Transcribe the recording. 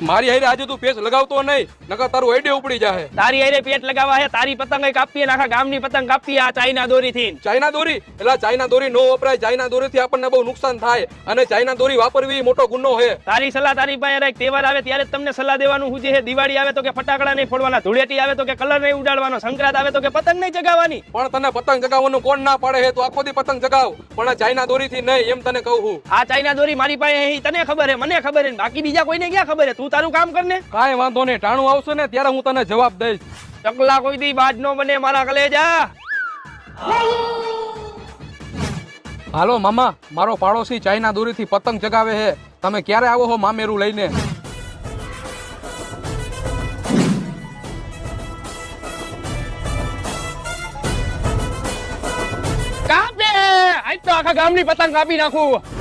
મારી હારે આજે તું પેચ લગાવતો નહીં, નકર તારું આઈડિયા ઉપડી જાહે. તારી હારે પેટ લગાવવા હે, તારી પતંગ કાપીએ ને આખા ગામની પતંગ કાપીએ આ ચાઇના દોરી થી. ચાઇના દોરી એટલે ચાઇના દોરી નો વપરાય. ચાઇના દોરીથી આપણને બહુ નુકસાન થાય અને ચાઇના દોરી વાપરવી મોટો ગુનો છે. તારી સલાહ તારી પાસે રાખ. તહેવાર આવે ત્યારે જ તમને સલાહ દેવાનું હું છે. દિવાળી આવે તો કે ફટાકડા નહીં ફોડવાના, ધૂળેટી આવે તો કે કલર નહીં ઉડાડવાનો, સંક્રાંત આવે તો કે પતંગ નહીં ચગાવવાની. પણ તને પતંગ ચગાવવાનું કોણ ના પાડે છે? તું આખો દી પતંગ ચગાવ, પણ ચાઇના દોરીથી નહીં, એમ તને કહું છું. આ ચાઇના દોરી મારી પાસે હે, તને ખબર હે, મને ખબર હે, બાકી બીજા કોઈને ક્યાં ખબર હે? તું તારું કામ કર ને. કાંઈ વાંધો નહીં, ટાણું આવશે ને ત્યારે હું તને જવાબ દઈશ. ચકલા કોઈ દી બાજ નો બને મારા કલેજા. હાલો મામા, મારો પાડોશી ચાઇના દોરીથી પતંગ ચગાવે છે. તમે ક્યારે આવો છો મામેરું લઈને? કાપે આજ તો આખા ગામની પતંગ કાપી નાખું.